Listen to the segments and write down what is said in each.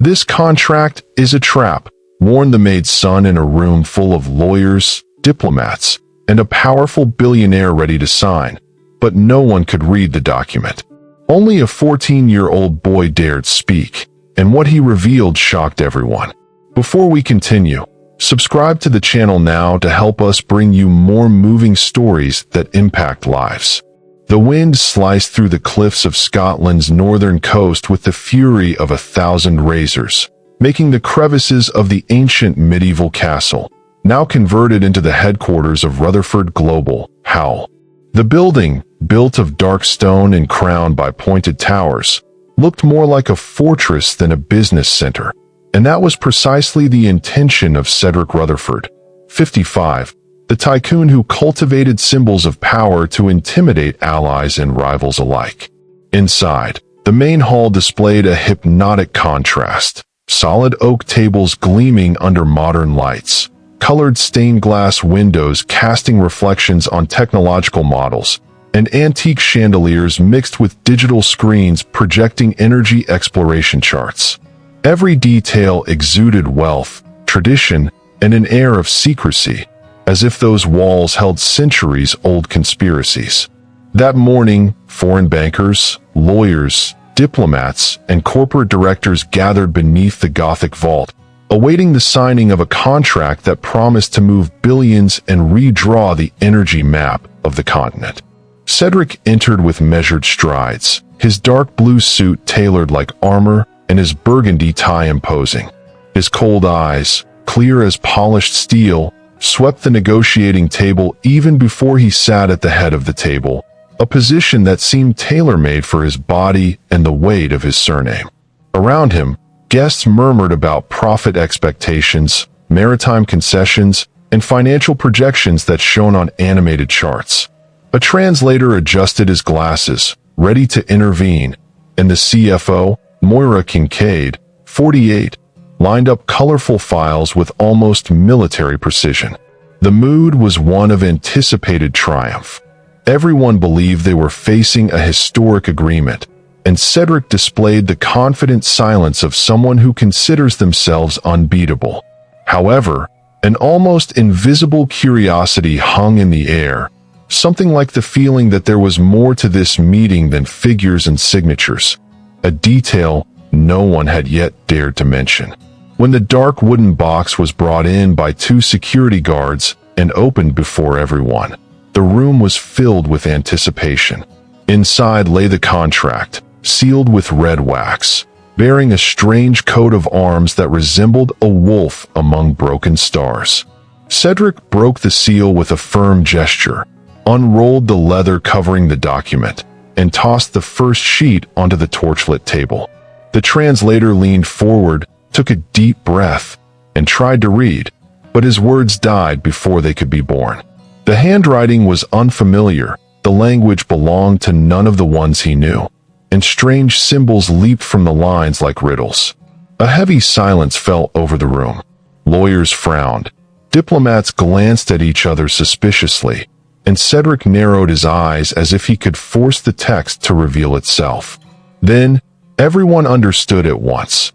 "This contract is a trap," warned the maid's son in a room full of lawyers, diplomats, and a powerful billionaire ready to sign. But no one could read the document. Only a 14-year-old boy dared speak, and what he revealed shocked everyone. Before we continue, subscribe to the channel now to help us bring you more moving stories that impact lives. The wind sliced through the cliffs of Scotland's northern coast with the fury of 1,000 razors, making the crevices of the ancient medieval castle, now converted into the headquarters of Rutherford Global, Hull. The building, built of dark stone and crowned by pointed towers, looked more like a fortress than a business center, and that was precisely the intention of Cedric Rutherford, 55, the tycoon who cultivated symbols of power to intimidate allies and rivals alike. Inside, the main hall displayed a hypnotic contrast, solid oak tables gleaming under modern lights, colored stained glass windows casting reflections on technological models, and antique chandeliers mixed with digital screens projecting energy exploration charts. Every detail exuded wealth, tradition, and an air of secrecy, as if those walls held centuries-old conspiracies. That morning, foreign bankers, lawyers, diplomats, and corporate directors gathered beneath the Gothic vault, awaiting the signing of a contract that promised to move billions and redraw the energy map of the continent. Cedric entered with measured strides, his dark blue suit tailored like armor and his burgundy tie imposing. His cold eyes, clear as polished steel, swept the negotiating table even before he sat at the head of the table, a position that seemed tailor-made for his body and the weight of his surname. Around him, guests murmured about profit expectations, maritime concessions, and financial projections that shone on animated charts. A translator adjusted his glasses, ready to intervene, and the CFO, Moira Kincaid, 48, lined up colorful files with almost military precision. The mood was one of anticipated triumph. Everyone believed they were facing a historic agreement, and Cedric displayed the confident silence of someone who considers themselves unbeatable. However, an almost invisible curiosity hung in the air, something like the feeling that there was more to this meeting than figures and signatures, a detail no one had yet dared to mention. When the dark wooden box was brought in by 2 security guards and opened before everyone, the room was filled with anticipation. Inside lay the contract, sealed with red wax, bearing a strange coat of arms that resembled a wolf among broken stars. Cedric broke the seal with a firm gesture, unrolled the leather covering the document, and tossed the first sheet onto the torchlit table. The translator leaned forward, took a deep breath, and tried to read, but his words died before they could be born. The handwriting was unfamiliar, the language belonged to none of the ones he knew, and strange symbols leaped from the lines like riddles. A heavy silence fell over the room. Lawyers frowned. Diplomats glanced at each other suspiciously, and Cedric narrowed his eyes as if he could force the text to reveal itself. Then, everyone understood at once.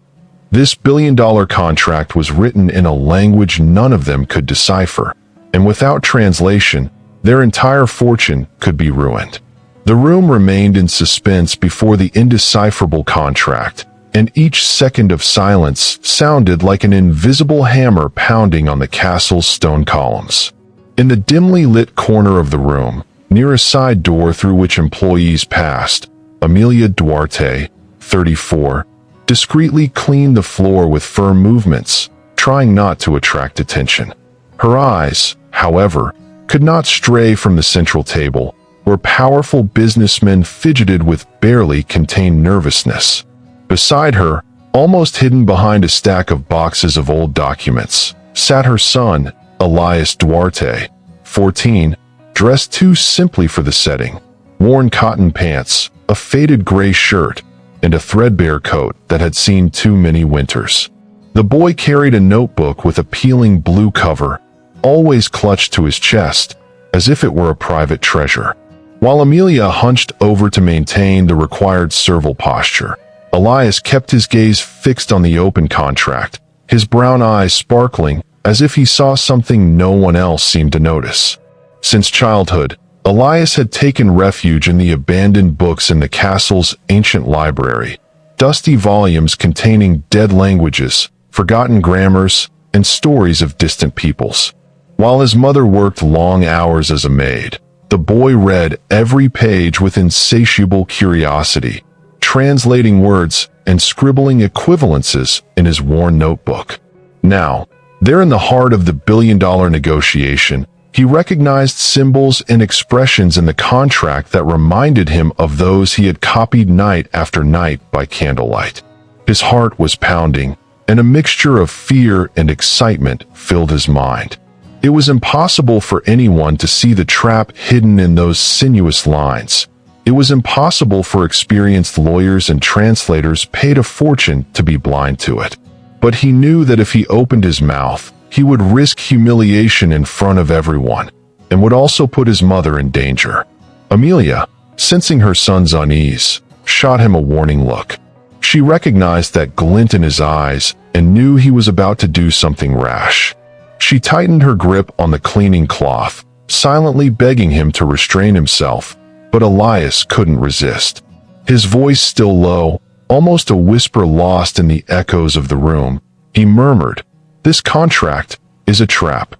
This billion-dollar contract was written in a language none of them could decipher, and without translation, their entire fortune could be ruined. The room remained in suspense before the indecipherable contract, and each second of silence sounded like an invisible hammer pounding on the castle's stone columns. In the dimly lit corner of the room, near a side door through which employees passed, Amelia Duarte, 34, discreetly cleaned the floor with firm movements, trying not to attract attention. Her eyes, however, could not stray from the central table, where powerful businessmen fidgeted with barely contained nervousness. Beside her, almost hidden behind a stack of boxes of old documents, sat her son, Elias Duarte, 14, dressed too simply for the setting, worn cotton pants, a faded gray shirt, and a threadbare coat that had seen too many winters. The boy carried a notebook with a peeling blue cover, always clutched to his chest, as if it were a private treasure. While Amelia hunched over to maintain the required servile posture, Elias kept his gaze fixed on the open contract, his brown eyes sparkling as if he saw something no one else seemed to notice. Since childhood, Elias had taken refuge in the abandoned books in the castle's ancient library, dusty volumes containing dead languages, forgotten grammars, and stories of distant peoples. While his mother worked long hours as a maid, the boy read every page with insatiable curiosity, translating words and scribbling equivalences in his worn notebook. Now, there in the heart of the billion-dollar negotiation, he recognized symbols and expressions in the contract that reminded him of those he had copied night after night by candlelight. His heart was pounding, and a mixture of fear and excitement filled his mind. It was impossible for anyone to see the trap hidden in those sinuous lines. It was impossible for experienced lawyers and translators paid a fortune to be blind to it. But he knew that if he opened his mouth, he would risk humiliation in front of everyone, and would also put his mother in danger. Amelia, sensing her son's unease, shot him a warning look. She recognized that glint in his eyes and knew he was about to do something rash. She tightened her grip on the cleaning cloth, silently begging him to restrain himself, but Elias couldn't resist. His voice still low, almost a whisper lost in the echoes of the room, he murmured, "This contract is a trap."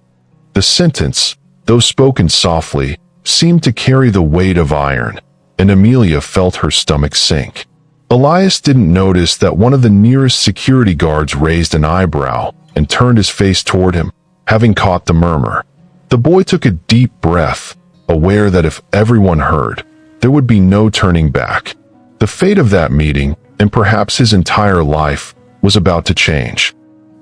The sentence, though spoken softly, seemed to carry the weight of iron, and Amelia felt her stomach sink. Elias didn't notice that one of the nearest security guards raised an eyebrow and turned his face toward him, having caught the murmur. The boy took a deep breath, aware that if everyone heard, there would be no turning back. The fate of that meeting, and perhaps his entire life, was about to change.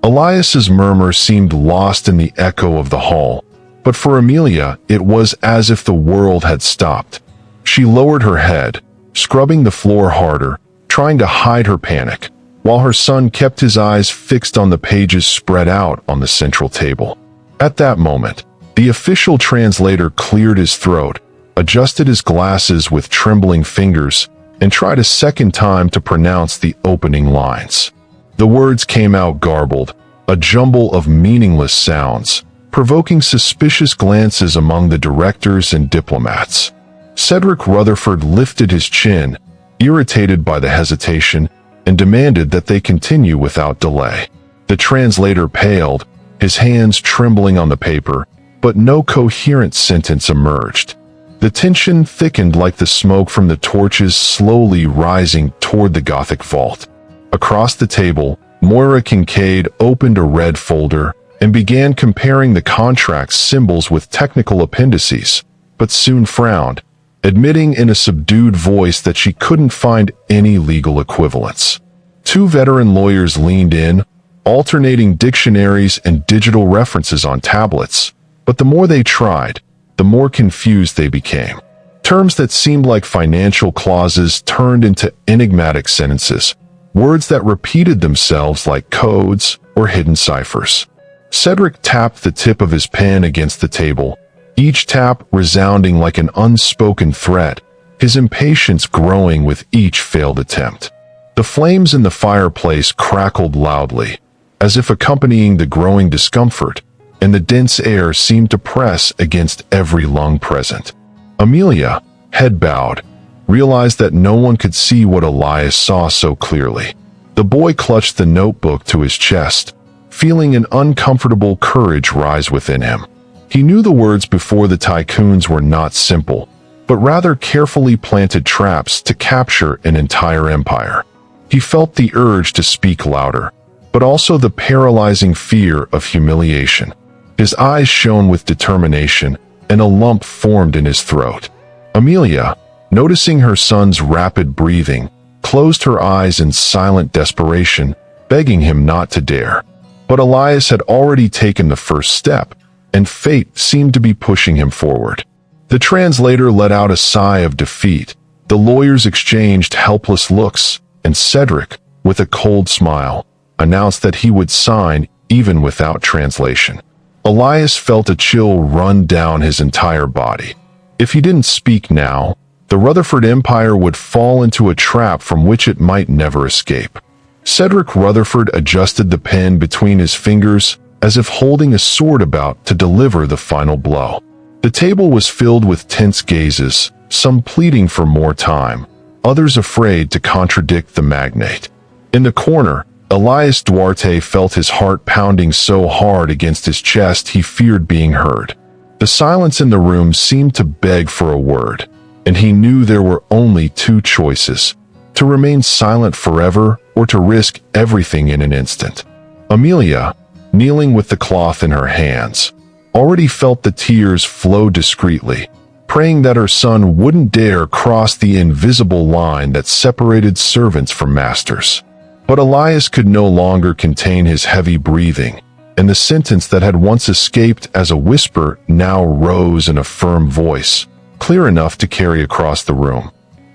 Elias's murmur seemed lost in the echo of the hall, but for Amelia it was as if the world had stopped. She lowered her head, scrubbing the floor harder, trying to hide her panic, while her son kept his eyes fixed on the pages spread out on the central table. At that moment, the official translator cleared his throat, adjusted his glasses with trembling fingers, and tried a second time to pronounce the opening lines. The words came out garbled, a jumble of meaningless sounds, provoking suspicious glances among the directors and diplomats. Cedric Rutherford lifted his chin, irritated by the hesitation, and demanded that they continue without delay. The translator paled, his hands trembling on the paper, but no coherent sentence emerged. The tension thickened like the smoke from the torches slowly rising toward the Gothic vault. Across the table, Moira Kincaid opened a red folder and began comparing the contract's symbols with technical appendices, but soon frowned, admitting in a subdued voice that she couldn't find any legal equivalence. Two veteran lawyers leaned in, alternating dictionaries and digital references on tablets, but the more they tried, the more confused they became. Terms that seemed like financial clauses turned into enigmatic sentences, words that repeated themselves like codes or hidden ciphers. Cedric tapped the tip of his pen against the table, each tap resounding like an unspoken threat, his impatience growing with each failed attempt. The flames in the fireplace crackled loudly, as if accompanying the growing discomfort, and the dense air seemed to press against every lung present. Amelia, head bowed, realized that no one could see what Elias saw so clearly. The boy clutched the notebook to his chest, feeling an uncomfortable courage rise within him. He knew the words before the tycoons were not simple, but rather carefully planted traps to capture an entire empire. He felt the urge to speak louder, but also the paralyzing fear of humiliation. His eyes shone with determination, and a lump formed in his throat. Amelia, noticing her son's rapid breathing, closed her eyes in silent desperation, begging him not to dare. But Elias had already taken the first step, and fate seemed to be pushing him forward. The translator let out a sigh of defeat. The lawyers exchanged helpless looks, and Cedric, with a cold smile, announced that he would sign even without translation. Elias felt a chill run down his entire body. If he didn't speak now, the Rutherford Empire would fall into a trap from which it might never escape. Cedric Rutherford adjusted the pen between his fingers as if holding a sword about to deliver the final blow. The table was filled with tense gazes, some pleading for more time, others afraid to contradict the magnate. In the corner, Elias Duarte felt his heart pounding so hard against his chest he feared being heard. The silence in the room seemed to beg for a word, and he knew there were only two choices: to remain silent forever or to risk everything in an instant. Amelia, kneeling with the cloth in her hands, already felt the tears flow discreetly, praying that her son wouldn't dare cross the invisible line that separated servants from masters. But Elias could no longer contain his heavy breathing, and the sentence that had once escaped as a whisper now rose in a firm voice, clear enough to carry across the room.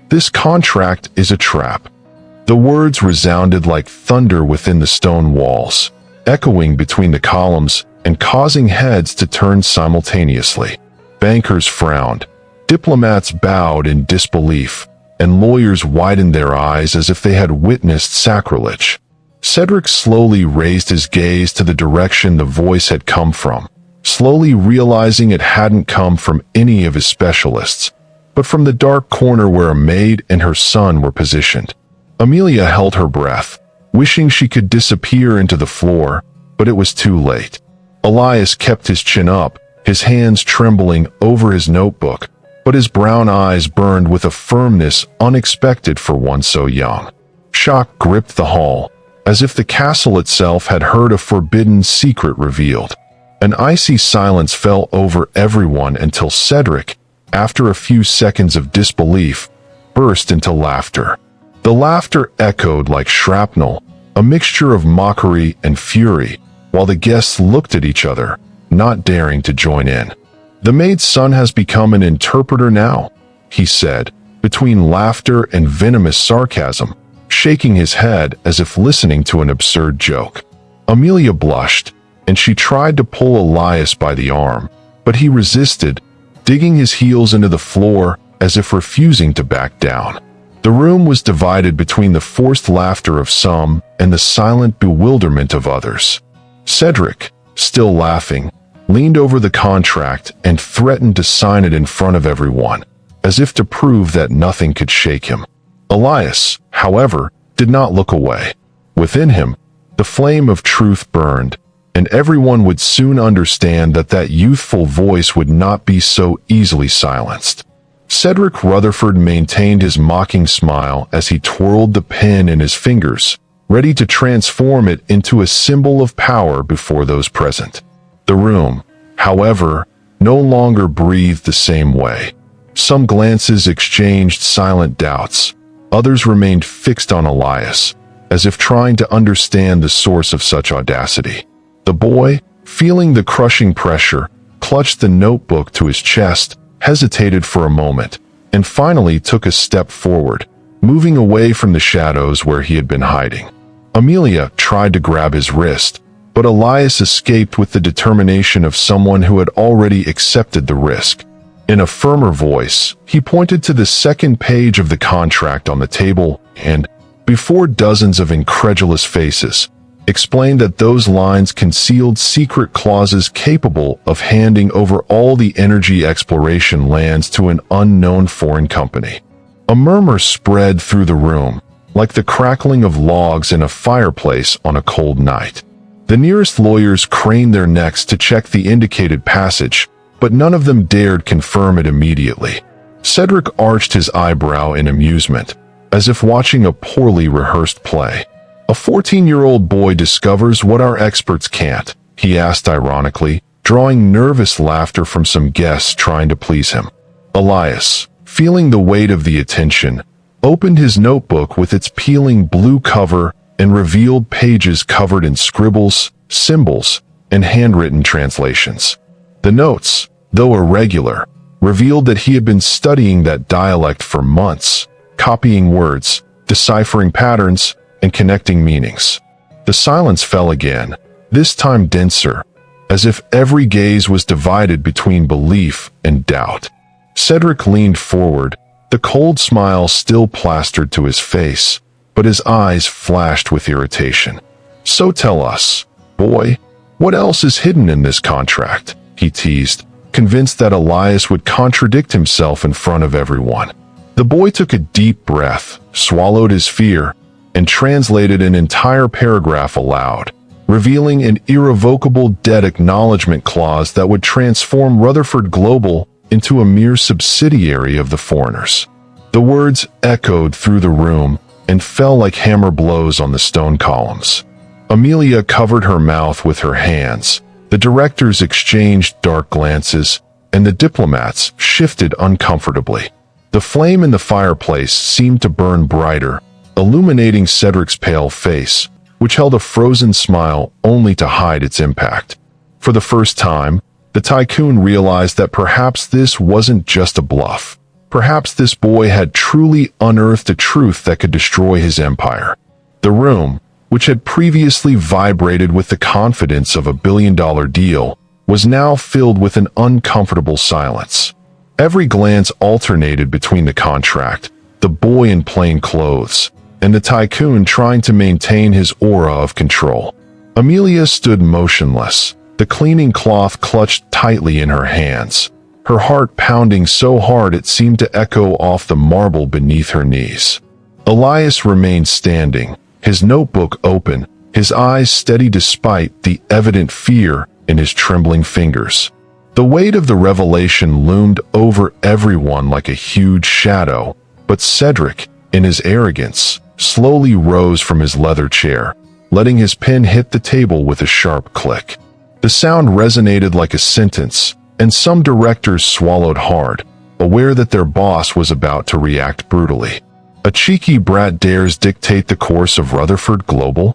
"This contract is a trap." The words resounded like thunder within the stone walls, echoing between the columns and causing heads to turn simultaneously. Bankers frowned, diplomats bowed in disbelief, and lawyers widened their eyes as if they had witnessed sacrilege. Cedric slowly raised his gaze to the direction the voice had come from, slowly realizing it hadn't come from any of his specialists, but from the dark corner where a maid and her son were positioned. Amelia held her breath, wishing she could disappear into the floor, but it was too late. Elias kept his chin up, his hands trembling over his notebook, but his brown eyes burned with a firmness unexpected for one so young. Shock gripped the hall, as if the castle itself had heard a forbidden secret revealed. An icy silence fell over everyone until Cedric, after a few seconds of disbelief, burst into laughter. The laughter echoed like shrapnel, a mixture of mockery and fury, while the guests looked at each other, not daring to join in. "The maid's son has become an interpreter now," he said, between laughter and venomous sarcasm, shaking his head as if listening to an absurd joke. Amelia blushed, and she tried to pull Elias by the arm, but he resisted, digging his heels into the floor as if refusing to back down. The room was divided between the forced laughter of some and the silent bewilderment of others. Cedric, still laughing, leaned over the contract and threatened to sign it in front of everyone, as if to prove that nothing could shake him. Elias, however, did not look away. Within him, the flame of truth burned, and everyone would soon understand that that youthful voice would not be so easily silenced. Cedric Rutherford maintained his mocking smile as he twirled the pen in his fingers, ready to transform it into a symbol of power before those present. The room, however, no longer breathed the same way. Some glances exchanged silent doubts. Others remained fixed on Elias, as if trying to understand the source of such audacity. The boy, feeling the crushing pressure, clutched the notebook to his chest, hesitated for a moment, and finally took a step forward, moving away from the shadows where he had been hiding. Amelia tried to grab his wrist, but Elias escaped with the determination of someone who had already accepted the risk. In a firmer voice, he pointed to the second page of the contract on the table and, before dozens of incredulous faces, explained that those lines concealed secret clauses capable of handing over all the energy exploration lands to an unknown foreign company. A murmur spread through the room, like the crackling of logs in a fireplace on a cold night. The nearest lawyers craned their necks to check the indicated passage, but none of them dared confirm it immediately. Cedric arched his eyebrow in amusement, as if watching a poorly rehearsed play. "A 14-year-old boy discovers what our experts can't," he asked ironically, drawing nervous laughter from some guests trying to please him. Elias, feeling the weight of the attention, opened his notebook with its peeling blue cover and revealed pages covered in scribbles, symbols, and handwritten translations. The notes, though irregular, revealed that he had been studying that dialect for months, copying words, deciphering patterns, and connecting meanings. The silence fell again, this time denser, as if every gaze was divided between belief and doubt. Cedric leaned forward, the cold smile still plastered to his face, but his eyes flashed with irritation. "So tell us, boy, what else is hidden in this contract?" he teased, convinced that Elias would contradict himself in front of everyone. The boy took a deep breath, swallowed his fear, and translated an entire paragraph aloud, revealing an irrevocable debt acknowledgement clause that would transform Rutherford Global into a mere subsidiary of the foreigners. The words echoed through the room and fell like hammer blows on the stone columns. Amelia covered her mouth with her hands. The directors exchanged dark glances, and the diplomats shifted uncomfortably. The flame in the fireplace seemed to burn brighter, illuminating Cedric's pale face, which held a frozen smile only to hide its impact. For the first time, the tycoon realized that perhaps this wasn't just a bluff. Perhaps this boy had truly unearthed a truth that could destroy his empire. The room, which had previously vibrated with the confidence of a billion-dollar deal, was now filled with an uncomfortable silence. Every glance alternated between the contract, the boy in plain clothes, and the tycoon trying to maintain his aura of control. Amelia stood motionless, the cleaning cloth clutched tightly in her hands, her heart pounding so hard it seemed to echo off the marble beneath her knees. Elias remained standing, his notebook open, his eyes steady despite the evident fear in his trembling fingers. The weight of the revelation loomed over everyone like a huge shadow, but Cedric, in his arrogance, slowly rose from his leather chair, letting his pen hit the table with a sharp click. The sound resonated like a sentence, and some directors swallowed hard, aware that their boss was about to react brutally. "A cheeky brat dares dictate the course of Rutherford Global?"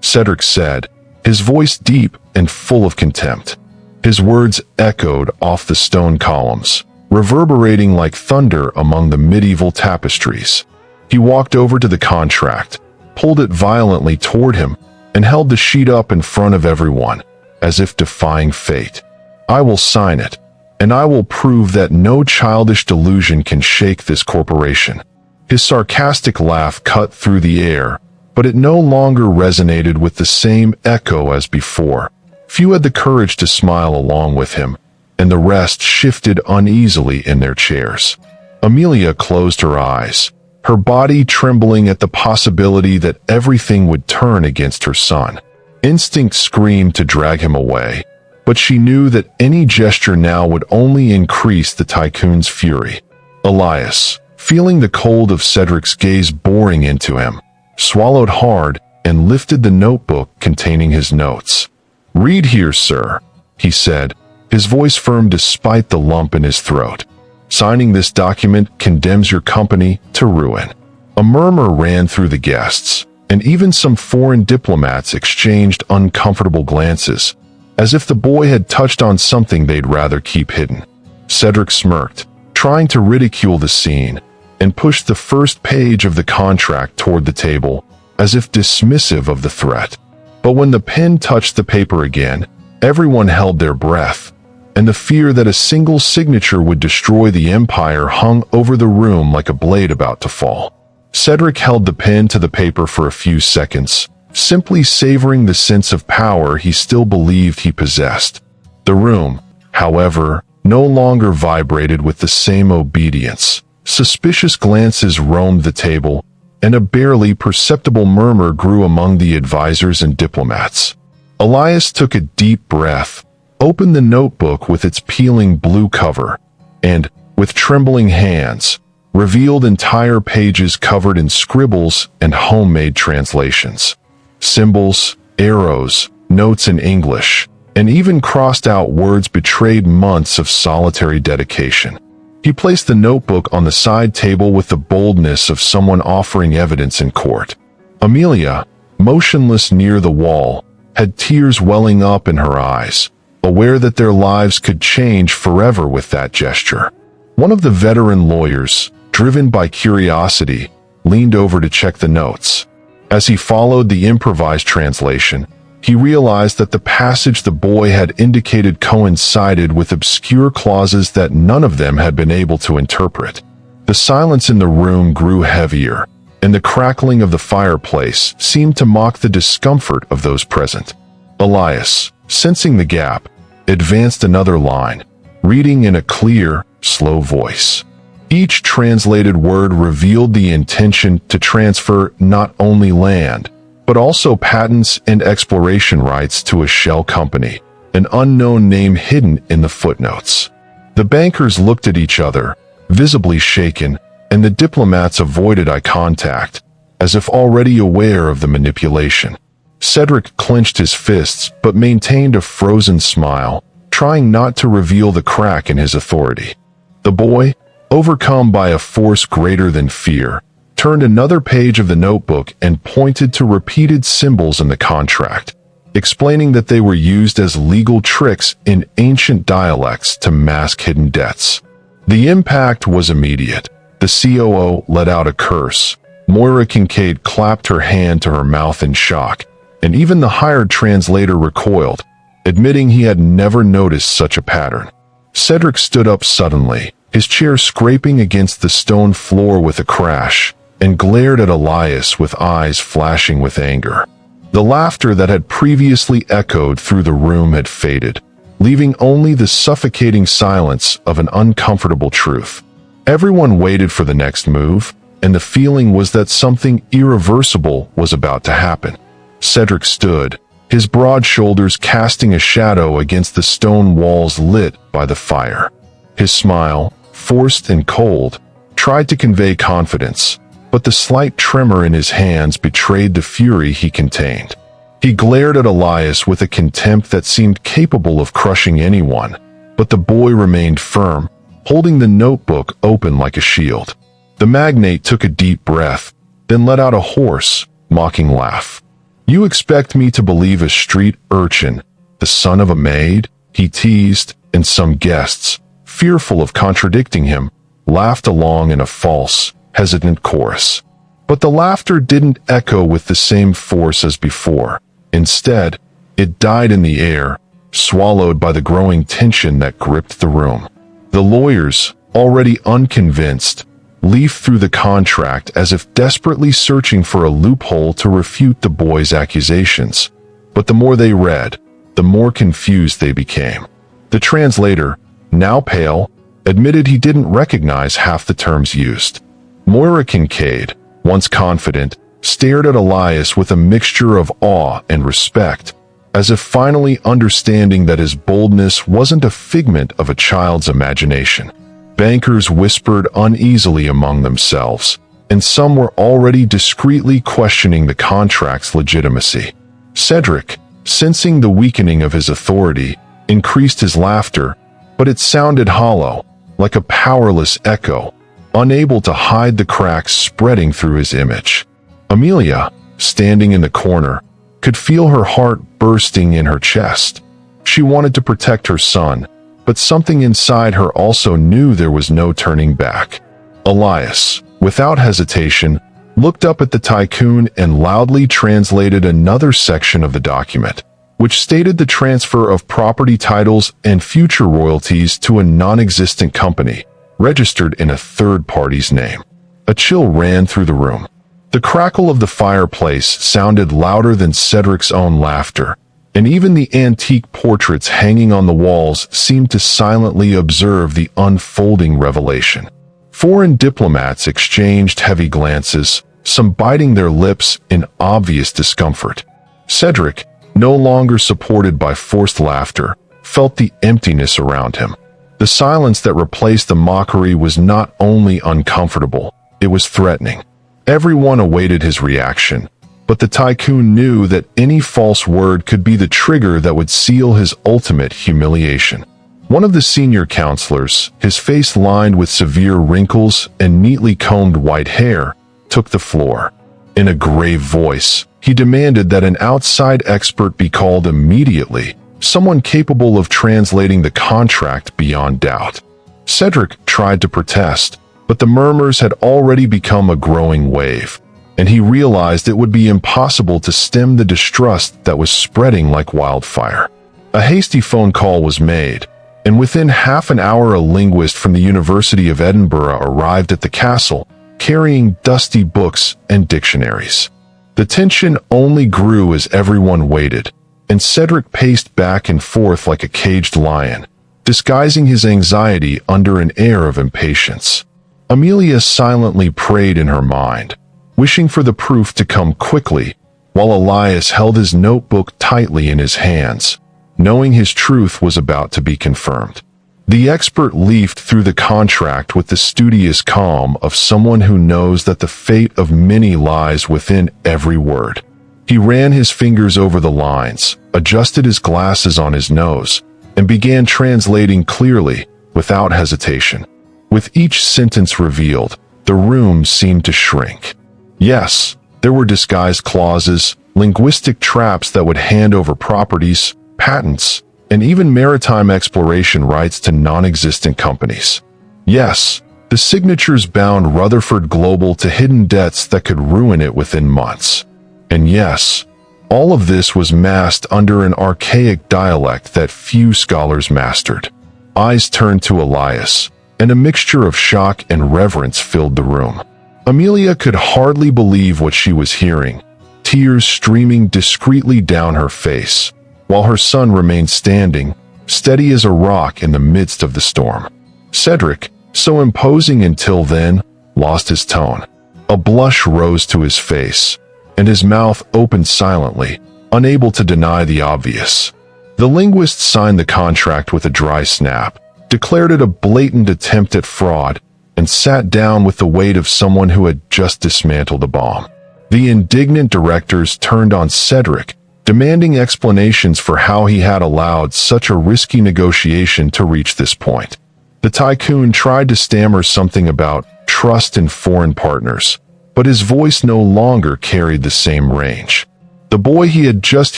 Cedric said, his voice deep and full of contempt. His words echoed off the stone columns, reverberating like thunder among the medieval tapestries. He walked over to the contract, pulled it violently toward him, and held the sheet up in front of everyone, as if defying fate. "I will sign it, and I will prove that no childish delusion can shake this corporation." His sarcastic laugh cut through the air, but it no longer resonated with the same echo as before. Few had the courage to smile along with him, and the rest shifted uneasily in their chairs. Amelia closed her eyes, her body trembling at the possibility that everything would turn against her son. Instinct screamed to drag him away, but she knew that any gesture now would only increase the tycoon's fury. Elias, feeling the cold of Cedric's gaze boring into him, swallowed hard and lifted the notebook containing his notes. "Read here, sir," he said, his voice firm despite the lump in his throat. "Signing this document condemns your company to ruin." A murmur ran through the guests, and even some foreign diplomats exchanged uncomfortable glances, as if the boy had touched on something they'd rather keep hidden. Cedric smirked, trying to ridicule the scene, and pushed the first page of the contract toward the table, as if dismissive of the threat. But when the pen touched the paper again, everyone held their breath, and the fear that a single signature would destroy the empire hung over the room like a blade about to fall. Cedric held the pen to the paper for a few seconds, simply savoring the sense of power he still believed he possessed. The room, however, no longer vibrated with the same obedience. Suspicious glances roamed the table, and a barely perceptible murmur grew among the advisors and diplomats. Elias took a deep breath, opened the notebook with its peeling blue cover, and, with trembling hands, revealed entire pages covered in scribbles and homemade translations. Symbols, arrows, notes in English, and even crossed out words betrayed months of solitary dedication. He placed the notebook on the side table with the boldness of someone offering evidence in court. Amelia, motionless near the wall, had tears welling up in her eyes, aware that their lives could change forever with that gesture. One of the veteran lawyers, driven by curiosity, leaned over to check the notes. As he followed the improvised translation, he realized that the passage the boy had indicated coincided with obscure clauses that none of them had been able to interpret. The silence in the room grew heavier, and the crackling of the fireplace seemed to mock the discomfort of those present. Elias, sensing the gap, advanced another line, reading in a clear, slow voice. Each translated word revealed the intention to transfer not only land, but also patents and exploration rights to a shell company, an unknown name hidden in the footnotes. The bankers looked at each other, visibly shaken, and the diplomats avoided eye contact, as if already aware of the manipulation. Cedric clenched his fists but maintained a frozen smile, trying not to reveal the crack in his authority. The boy, overcome by a force greater than fear, turned another page of the notebook and pointed to repeated symbols in the contract, explaining that they were used as legal tricks in ancient dialects to mask hidden debts. The impact was immediate. The COO let out a curse. Moira Kincaid clapped her hand to her mouth in shock, and even the hired translator recoiled, admitting he had never noticed such a pattern. Cedric stood up suddenly, his chair scraping against the stone floor with a crash, and glared at Elias with eyes flashing with anger. The laughter that had previously echoed through the room had faded, leaving only the suffocating silence of an uncomfortable truth. Everyone waited for the next move, and the feeling was that something irreversible was about to happen. Cedric stood, his broad shoulders casting a shadow against the stone walls lit by the fire. His smile, forced and cold, tried to convey confidence, but the slight tremor in his hands betrayed the fury he contained. He glared at Elias with a contempt that seemed capable of crushing anyone, but the boy remained firm, holding the notebook open like a shield. The magnate took a deep breath, then let out a hoarse, mocking laugh. "You expect me to believe a street urchin, the son of a maid?" he teased, and some guests, fearful of contradicting him, laughed along in a false, hesitant chorus. But the laughter didn't echo with the same force as before. Instead, it died in the air, swallowed by the growing tension that gripped the room. The lawyers, already unconvinced, leafed through the contract as if desperately searching for a loophole to refute the boy's accusations. But the more they read, the more confused they became. The translator, now pale, admitted he didn't recognize half the terms used. Moira Kincaid, once confident, stared at Elias with a mixture of awe and respect, as if finally understanding that his boldness wasn't a figment of a child's imagination. Bankers whispered uneasily among themselves, and some were already discreetly questioning the contract's legitimacy. Cedric, sensing the weakening of his authority, increased his laughter, but it sounded hollow, like a powerless echo, unable to hide the cracks spreading through his image. Amelia, standing in the corner, could feel her heart bursting in her chest. She wanted to protect her son, but something inside her also knew there was no turning back. Elias, without hesitation, looked up at the tycoon and loudly translated another section of the document, which stated the transfer of property titles and future royalties to a non-existent company, registered in a third party's name. A chill ran through the room. The crackle of the fireplace sounded louder than Cedric's own laughter, and even the antique portraits hanging on the walls seemed to silently observe the unfolding revelation. Foreign diplomats exchanged heavy glances, some biting their lips in obvious discomfort. Cedric, no longer supported by forced laughter, felt the emptiness around him. The silence that replaced the mockery was not only uncomfortable, it was threatening. Everyone awaited his reaction, but the tycoon knew that any false word could be the trigger that would seal his ultimate humiliation. One of the senior counselors, his face lined with severe wrinkles and neatly combed white hair, took the floor. In a grave voice, he demanded that an outside expert be called immediately, someone capable of translating the contract beyond doubt. Cedric tried to protest, but the murmurs had already become a growing wave, and he realized it would be impossible to stem the distrust that was spreading like wildfire. A hasty phone call was made, and within half an hour a linguist from the University of Edinburgh arrived at the castle, carrying dusty books and dictionaries. The tension only grew as everyone waited, and Cedric paced back and forth like a caged lion, disguising his anxiety under an air of impatience. Amelia silently prayed in her mind, wishing for the proof to come quickly, while Elias held his notebook tightly in his hands, knowing his truth was about to be confirmed. The expert leafed through the contract with the studious calm of someone who knows that the fate of many lies within every word. He ran his fingers over the lines, adjusted his glasses on his nose, and began translating clearly, without hesitation. With each sentence revealed, the room seemed to shrink. Yes, there were disguised clauses, linguistic traps that would hand over properties, patents, and even maritime exploration rights to non-existent companies. Yes, the signatures bound Rutherford Global to hidden debts that could ruin it within months. And yes, all of this was masked under an archaic dialect that few scholars mastered. Eyes turned to Elias, and a mixture of shock and reverence filled the room. Amelia could hardly believe what she was hearing, tears streaming discreetly down her face, while her son remained standing, steady as a rock in the midst of the storm. Cedric, so imposing until then, lost his tone. A blush rose to his face, and his mouth opened silently, unable to deny the obvious. The linguist signed the contract with a dry snap, declared it a blatant attempt at fraud, and sat down with the weight of someone who had just dismantled a bomb. The indignant directors turned on Cedric, demanding explanations for how he had allowed such a risky negotiation to reach this point. The tycoon tried to stammer something about trust in foreign partners, but his voice no longer carried the same range. The boy he had just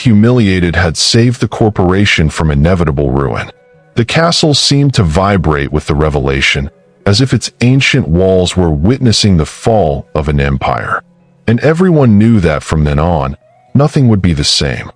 humiliated had saved the corporation from inevitable ruin. The castle seemed to vibrate with the revelation, as if its ancient walls were witnessing the fall of an empire. And everyone knew that from then on, nothing would be the same.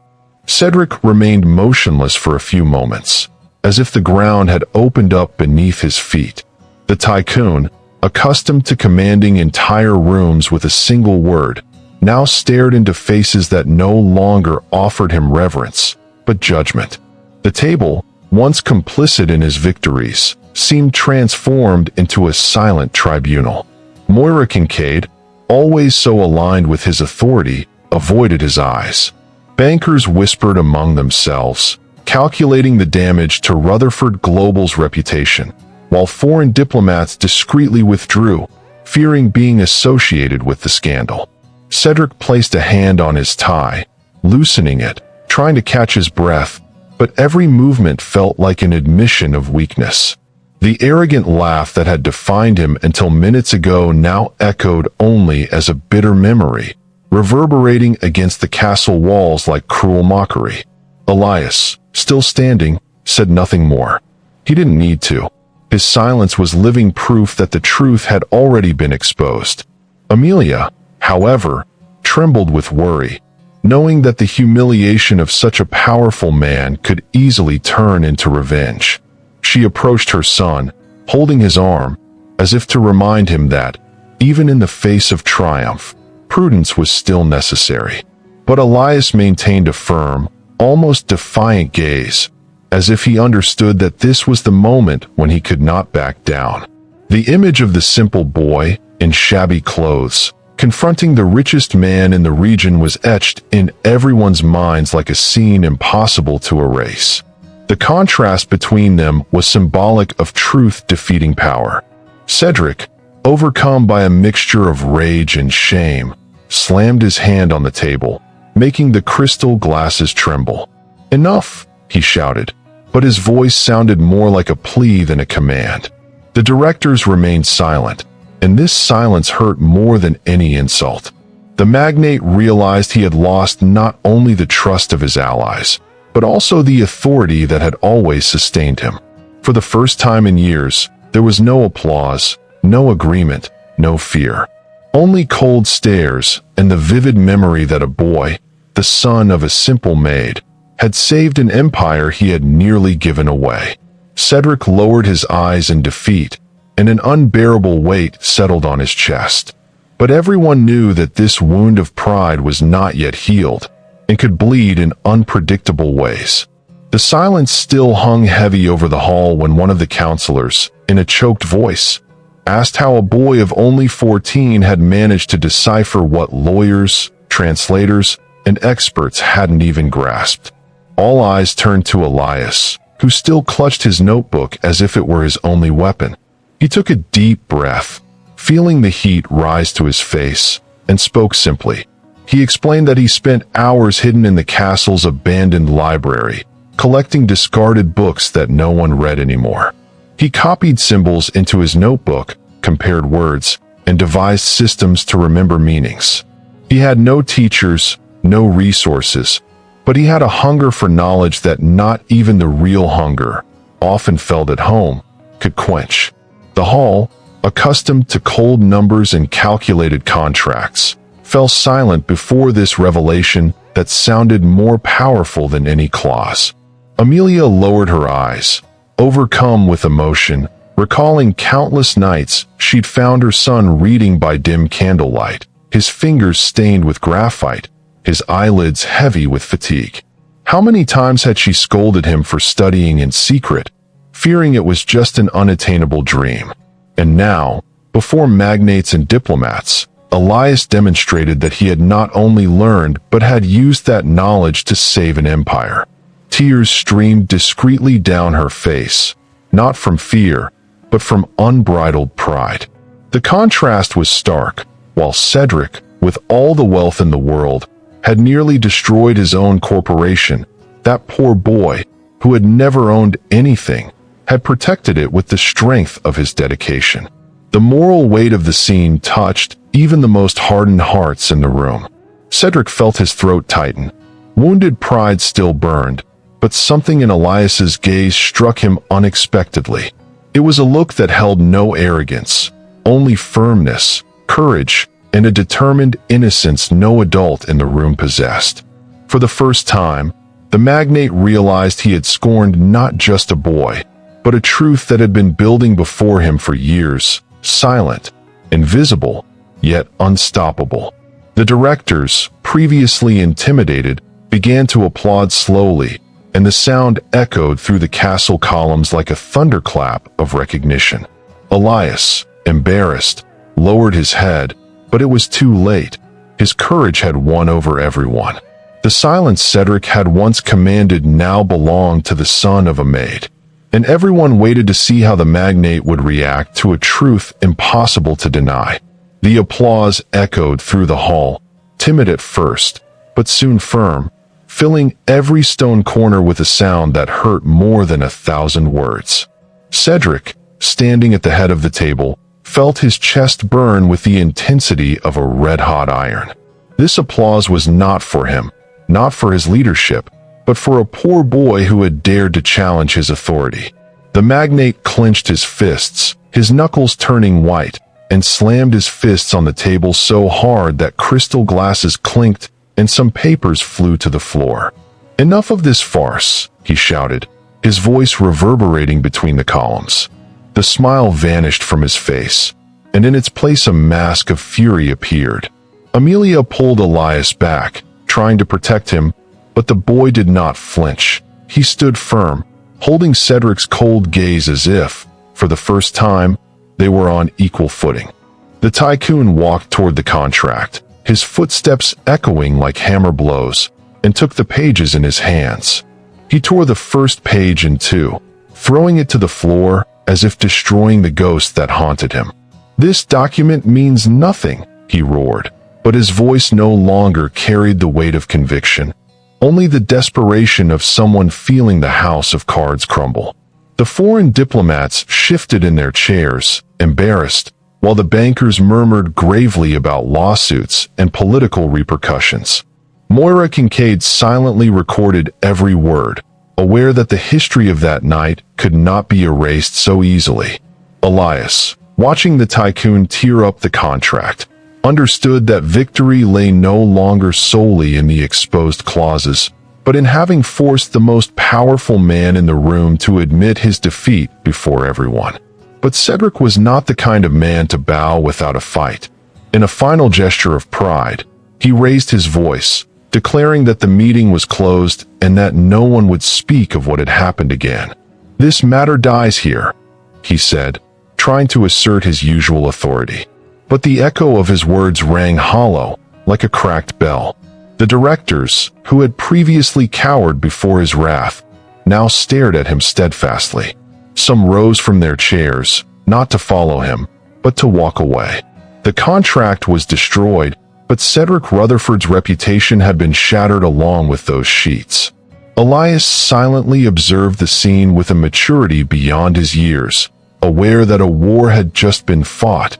Cedric remained motionless for a few moments, as if the ground had opened up beneath his feet. The tycoon, accustomed to commanding entire rooms with a single word, now stared into faces that no longer offered him reverence, but judgment. The table, once complicit in his victories, seemed transformed into a silent tribunal. Moira Kincaid, always so aligned with his authority, avoided his eyes. Bankers whispered among themselves, calculating the damage to Rutherford Global's reputation, while foreign diplomats discreetly withdrew, fearing being associated with the scandal. Cedric placed a hand on his tie, loosening it, trying to catch his breath, but every movement felt like an admission of weakness. The arrogant laugh that had defined him until minutes ago now echoed only as a bitter memory, reverberating against the castle walls like cruel mockery. Elias, still standing, said nothing more. He didn't need to. His silence was living proof that the truth had already been exposed. Amelia, however, trembled with worry, knowing that the humiliation of such a powerful man could easily turn into revenge. She approached her son, holding his arm, as if to remind him that, even in the face of triumph, prudence was still necessary. But Elias maintained a firm, almost defiant gaze, as if he understood that this was the moment when he could not back down. The image of the simple boy, in shabby clothes, confronting the richest man in the region was etched in everyone's minds like a scene impossible to erase. The contrast between them was symbolic of truth defeating power. Cedric, overcome by a mixture of rage and shame, slammed his hand on the table, making the crystal glasses tremble. "Enough," he shouted, but his voice sounded more like a plea than a command. The directors remained silent, and this silence hurt more than any insult. The magnate realized he had lost not only the trust of his allies, but also the authority that had always sustained him. For the first time in years, there was no applause, no agreement, no fear. Only cold stares and the vivid memory that a boy, the son of a simple maid, had saved an empire he had nearly given away. Cedric lowered his eyes in defeat, and an unbearable weight settled on his chest. But everyone knew that this wound of pride was not yet healed, and could bleed in unpredictable ways. The silence still hung heavy over the hall when one of the counselors, in a choked voice, asked how a boy of only 14 had managed to decipher what lawyers, translators, and experts hadn't even grasped. All eyes turned to Elias, who still clutched his notebook as if it were his only weapon. He took a deep breath, feeling the heat rise to his face, and spoke simply. He explained that he spent hours hidden in the castle's abandoned library, collecting discarded books that no one read anymore. He copied symbols into his notebook, compared words, and devised systems to remember meanings. He had no teachers, no resources, but he had a hunger for knowledge that not even the real hunger, often felt at home, could quench. The hall, accustomed to cold numbers and calculated contracts, fell silent before this revelation that sounded more powerful than any clause. Amelia lowered her eyes, overcome with emotion, recalling countless nights she'd found her son reading by dim candlelight, his fingers stained with graphite, his eyelids heavy with fatigue. How many times had she scolded him for studying in secret, fearing it was just an unattainable dream? And now, before magnates and diplomats, Elias demonstrated that he had not only learned but had used that knowledge to save an empire. Tears streamed discreetly down her face, not from fear, but from unbridled pride. The contrast was stark. While Cedric, with all the wealth in the world, had nearly destroyed his own corporation, that poor boy, who had never owned anything, had protected it with the strength of his dedication. The moral weight of the scene touched even the most hardened hearts in the room. Cedric felt his throat tighten. Wounded pride still burned, but something in Elias's gaze struck him unexpectedly. It was a look that held no arrogance, only firmness, courage, and a determined innocence no adult in the room possessed. For the first time, the magnate realized he had scorned not just a boy, but a truth that had been building before him for years, silent, invisible, yet unstoppable. The directors, previously intimidated, began to applaud slowly, and the sound echoed through the castle columns like a thunderclap of recognition. Elias, embarrassed, lowered his head, but it was too late. His courage had won over everyone. The silence Cedric had once commanded now belonged to the son of a maid, and everyone waited to see how the magnate would react to a truth impossible to deny. The applause echoed through the hall, timid at first, but soon firm, filling every stone corner with a sound that hurt more than 1,000 words. Cedric, standing at the head of the table, felt his chest burn with the intensity of a red-hot iron. This applause was not for him, not for his leadership, but for a poor boy who had dared to challenge his authority. The magnate clenched his fists, his knuckles turning white, and slammed his fists on the table so hard that crystal glasses clinked and some papers flew to the floor. "Enough of this farce," he shouted, his voice reverberating between the columns. The smile vanished from his face, and in its place a mask of fury appeared. Amelia pulled Elias back, trying to protect him, but the boy did not flinch. He stood firm, holding Cedric's cold gaze as if, for the first time, they were on equal footing. The tycoon walked toward the contract, his footsteps echoing like hammer blows, and took the pages in his hands. He tore the first page in two, throwing it to the floor as if destroying the ghost that haunted him. "This document means nothing," he roared, but his voice no longer carried the weight of conviction, only the desperation of someone feeling the house of cards crumble. The foreign diplomats shifted in their chairs, embarrassed, while the bankers murmured gravely about lawsuits and political repercussions. Moira Kincaid silently recorded every word, aware that the history of that night could not be erased so easily. Elias, watching the tycoon tear up the contract, understood that victory lay no longer solely in the exposed clauses, but in having forced the most powerful man in the room to admit his defeat before everyone. But Cedric was not the kind of man to bow without a fight. In a final gesture of pride, he raised his voice, declaring that the meeting was closed and that no one would speak of what had happened again. "This matter dies here," he said, trying to assert his usual authority. But the echo of his words rang hollow, like a cracked bell. The directors, who had previously cowered before his wrath, now stared at him steadfastly. Some rose from their chairs, not to follow him, but to walk away. The contract was destroyed, but Cedric Rutherford's reputation had been shattered along with those sheets. Elias silently observed the scene with a maturity beyond his years, aware that a war had just been fought,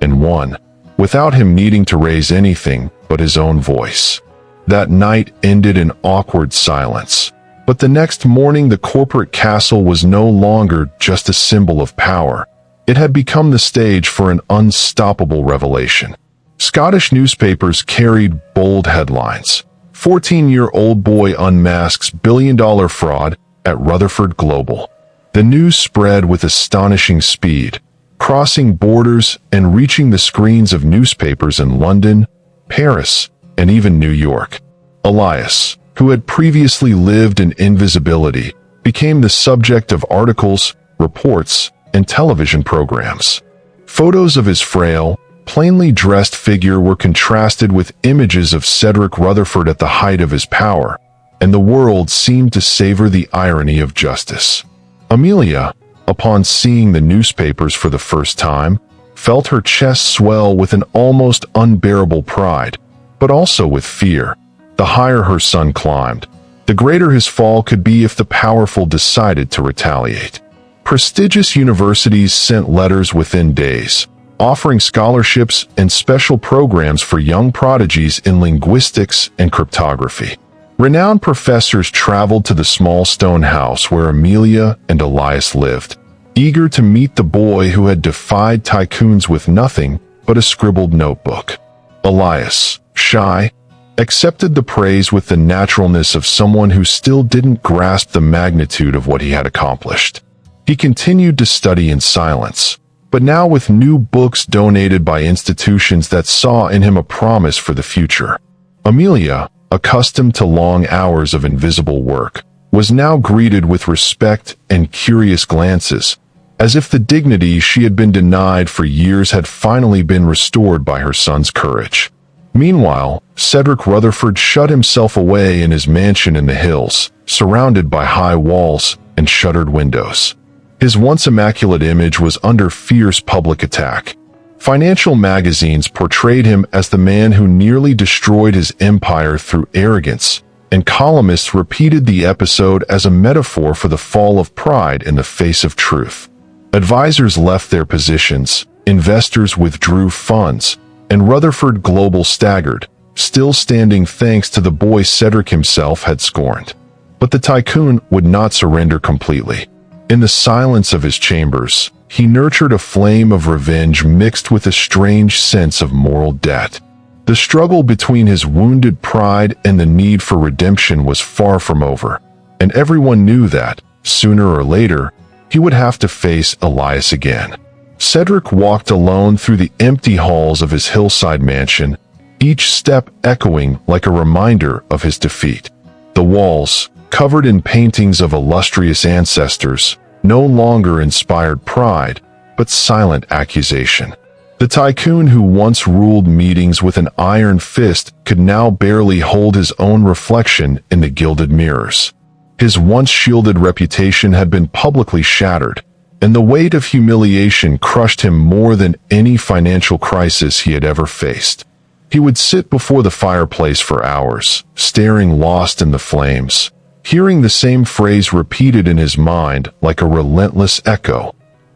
and won, without him needing to raise anything but his own voice. That night ended in awkward silence. But the next morning the corporate castle was no longer just a symbol of power. It had become the stage for an unstoppable revelation. Scottish newspapers carried bold headlines. 14-year-old boy unmasks billion-dollar fraud at Rutherford Global. The news spread with astonishing speed, crossing borders and reaching the screens of newspapers in London, Paris, and even New York. Elias, who had previously lived in invisibility, became the subject of articles, reports, and television programs. Photos of his frail, plainly dressed figure were contrasted with images of Cedric Rutherford at the height of his power, and the world seemed to savor the irony of justice. Amelia, upon seeing the newspapers for the first time, felt her chest swell with an almost unbearable pride, but also with fear. The higher her son climbed, the greater his fall could be if the powerful decided to retaliate. Prestigious universities sent letters within days, offering scholarships and special programs for young prodigies in linguistics and cryptography. Renowned professors traveled to the small stone house where Amelia and Elias lived, eager to meet the boy who had defied tycoons with nothing but a scribbled notebook. Elias, shy, accepted the praise with the naturalness of someone who still didn't grasp the magnitude of what he had accomplished. He continued to study in silence, but now with new books donated by institutions that saw in him a promise for the future. Amelia, accustomed to long hours of invisible work, was now greeted with respect and curious glances, as if the dignity she had been denied for years had finally been restored by her son's courage. Meanwhile, Cedric Rutherford shut himself away in his mansion in the hills, surrounded by high walls and shuttered windows. His once immaculate image was under fierce public attack. Financial magazines portrayed him as the man who nearly destroyed his empire through arrogance, and columnists repeated the episode as a metaphor for the fall of pride in the face of truth. Advisors left their positions, investors withdrew funds, and Rutherford Global staggered, still standing thanks to the boy Cedric himself had scorned. But the tycoon would not surrender completely. In the silence of his chambers, he nurtured a flame of revenge mixed with a strange sense of moral debt. The struggle between his wounded pride and the need for redemption was far from over, and everyone knew that, sooner or later, he would have to face Elias again. Cedric walked alone through the empty halls of his hillside mansion, each step echoing like a reminder of his defeat. The walls, covered in paintings of illustrious ancestors, no longer inspired pride, but silent accusation. The tycoon who once ruled meetings with an iron fist could now barely hold his own reflection in the gilded mirrors. His once shielded reputation had been publicly shattered, and the weight of humiliation crushed him more than any financial crisis he had ever faced. He would sit before the fireplace for hours, staring lost in the flames, hearing the same phrase repeated in his mind like a relentless echo.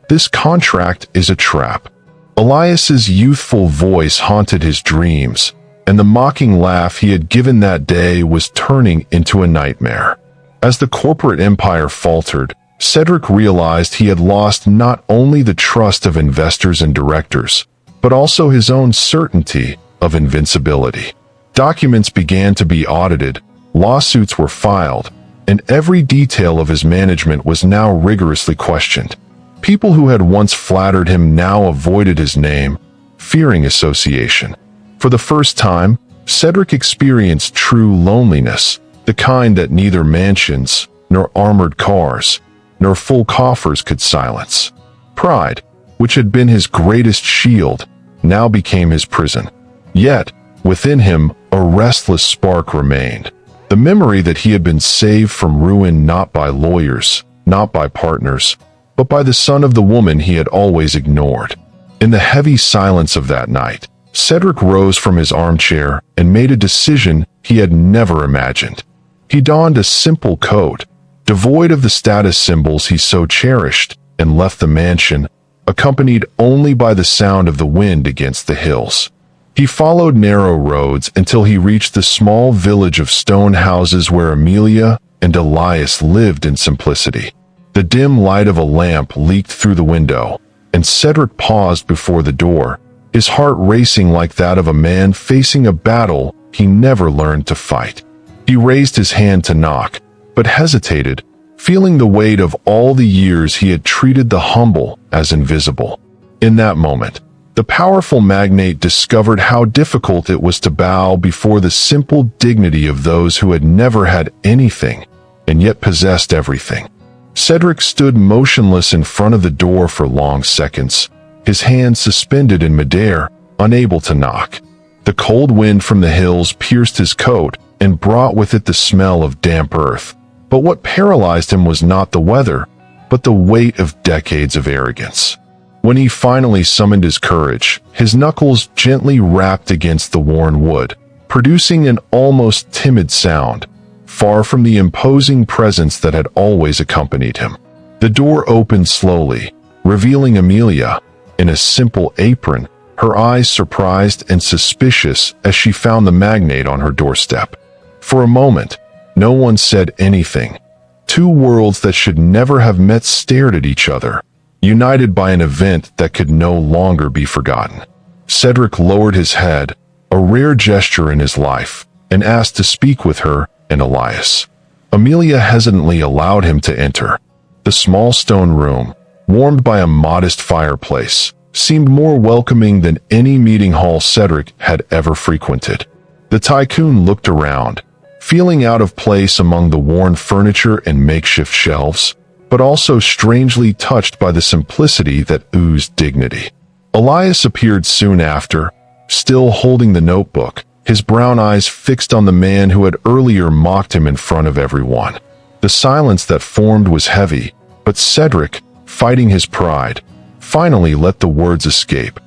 "This contract is a trap." Elias's youthful voice haunted his dreams, and the mocking laugh he had given that day was turning into a nightmare. As the corporate empire faltered, Cedric realized he had lost not only the trust of investors and directors, but also his own certainty of invincibility. Documents began to be audited, Lawsuits were filed, and every detail of his management was now rigorously questioned. People who had once flattered him now avoided his name, fearing association. For the first time, Cedric experienced true loneliness, the kind that neither mansions, nor armored cars, nor full coffers could silence. Pride, which had been his greatest shield, now became his prison. Yet, within him, a restless spark remained. The memory that he had been saved from ruin not by lawyers, not by partners, but by the son of the woman he had always ignored. In the heavy silence of that night, Cedric rose from his armchair and made a decision he had never imagined. He donned a simple coat, devoid of the status symbols he so cherished, and left the mansion, accompanied only by the sound of the wind against the hills. He followed narrow roads until he reached the small village of stone houses where Amelia and Elias lived in simplicity. The dim light of a lamp leaked through the window, and Cedric paused before the door, his heart racing like that of a man facing a battle he never learned to fight. He raised his hand to knock, but hesitated, feeling the weight of all the years he had treated the humble as invisible. In that moment, the powerful magnate discovered how difficult it was to bow before the simple dignity of those who had never had anything, and yet possessed everything. Cedric stood motionless in front of the door for long seconds, his hands suspended in midair, unable to knock. The cold wind from the hills pierced his coat and brought with it the smell of damp earth. But what paralyzed him was not the weather, but the weight of decades of arrogance. When he finally summoned his courage, his knuckles gently rapped against the worn wood, producing an almost timid sound, far from the imposing presence that had always accompanied him. The door opened slowly, revealing Amelia, in a simple apron, her eyes surprised and suspicious as she found the magnate on her doorstep. For a moment, no one said anything. Two worlds that should never have met stared at each other, united by an event that could no longer be forgotten. Cedric lowered his head, a rare gesture in his life, and asked to speak with her and Elias. Amelia hesitantly allowed him to enter. The small stone room, warmed by a modest fireplace, seemed more welcoming than any meeting hall Cedric had ever frequented. The tycoon looked around, feeling out of place among the worn furniture and makeshift shelves, but also strangely touched by the simplicity that oozed dignity. Elias appeared soon after, still holding the notebook, his brown eyes fixed on the man who had earlier mocked him in front of everyone. The silence that formed was heavy, but Cedric, fighting his pride, finally let the words escape.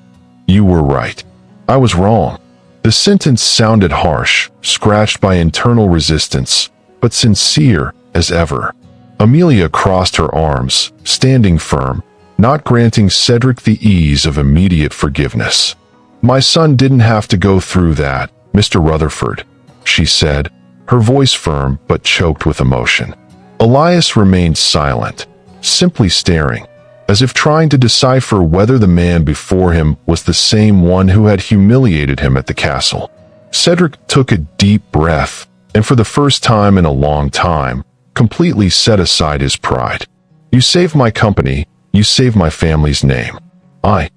"You were right. I was wrong." The sentence sounded harsh, scratched by internal resistance, but sincere as ever. Amelia crossed her arms, standing firm, not granting Cedric the ease of immediate forgiveness. "My son didn't have to go through that, Mr. Rutherford," she said, her voice firm but choked with emotion. Elias remained silent, simply staring, as if trying to decipher whether the man before him was the same one who had humiliated him at the castle. Cedric took a deep breath, and for the first time in a long time, completely set aside his pride. "You saved my company, you saved my family's name. I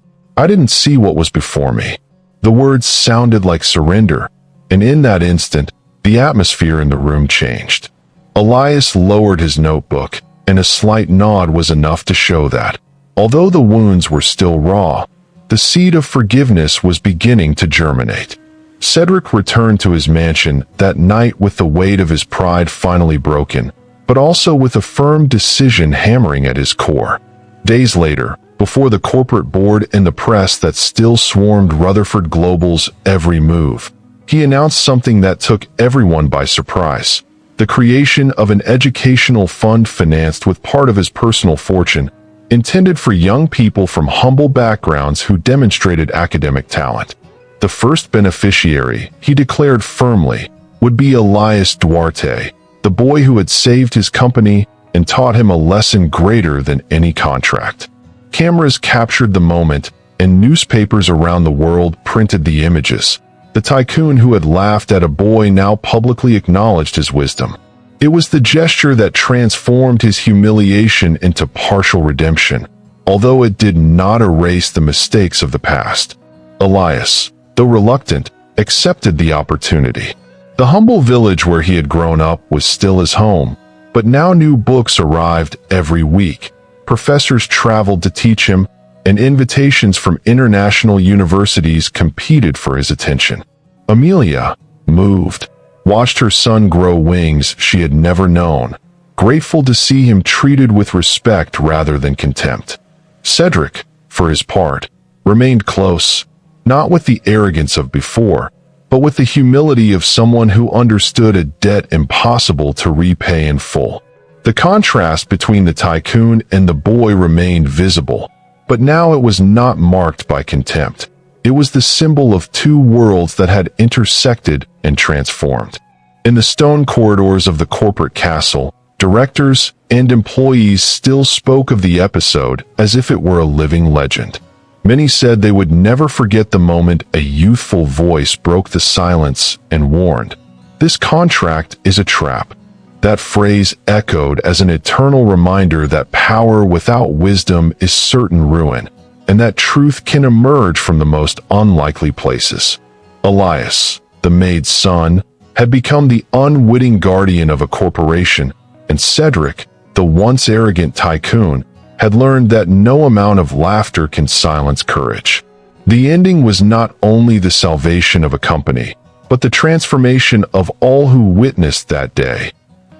didn't see what was before me." The words sounded like surrender, and in that instant, the atmosphere in the room changed. Elias lowered his notebook, and a slight nod was enough to show that, although the wounds were still raw, the seed of forgiveness was beginning to germinate. Cedric returned to his mansion that night with the weight of his pride finally broken, but also with a firm decision hammering at his core. Days later, before the corporate board and the press that still swarmed Rutherford Global's every move, he announced something that took everyone by surprise: the creation of an educational fund financed with part of his personal fortune, intended for young people from humble backgrounds who demonstrated academic talent. The first beneficiary, he declared firmly, would be Elias Duarte, the boy who had saved his company and taught him a lesson greater than any contract. Cameras captured the moment, and newspapers around the world printed the images. The tycoon who had laughed at a boy now publicly acknowledged his wisdom. It was the gesture that transformed his humiliation into partial redemption, although it did not erase the mistakes of the past. Elias, though reluctant, accepted the opportunity. The humble village where he had grown up was still his home, but now new books arrived every week. Professors traveled to teach him, and invitations from international universities competed for his attention. Amelia, moved, watched her son grow wings she had never known, grateful to see him treated with respect rather than contempt. Cedric, for his part, remained close, not with the arrogance of before, but with the humility of someone who understood a debt impossible to repay in full. The contrast between the tycoon and the boy remained visible, but now it was not marked by contempt. It was the symbol of two worlds that had intersected and transformed. In the stone corridors of the corporate castle, directors and employees still spoke of the episode as if it were a living legend. Many said they would never forget the moment a youthful voice broke the silence and warned, "This contract is a trap." That phrase echoed as an eternal reminder that power without wisdom is certain ruin, and that truth can emerge from the most unlikely places. Elias, the maid's son, had become the unwitting guardian of a corporation, and Cedric, the once arrogant tycoon, had learned that no amount of laughter can silence courage. The ending was not only the salvation of a company, but the transformation of all who witnessed that day.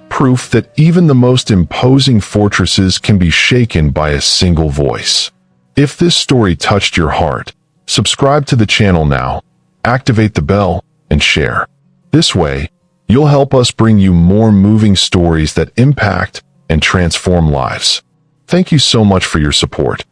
Proof that even the most imposing fortresses can be shaken by a single voice. If this story touched your heart, subscribe to the channel now, activate the bell, and share. This way, you'll help us bring you more moving stories that impact and transform lives. Thank you so much for your support.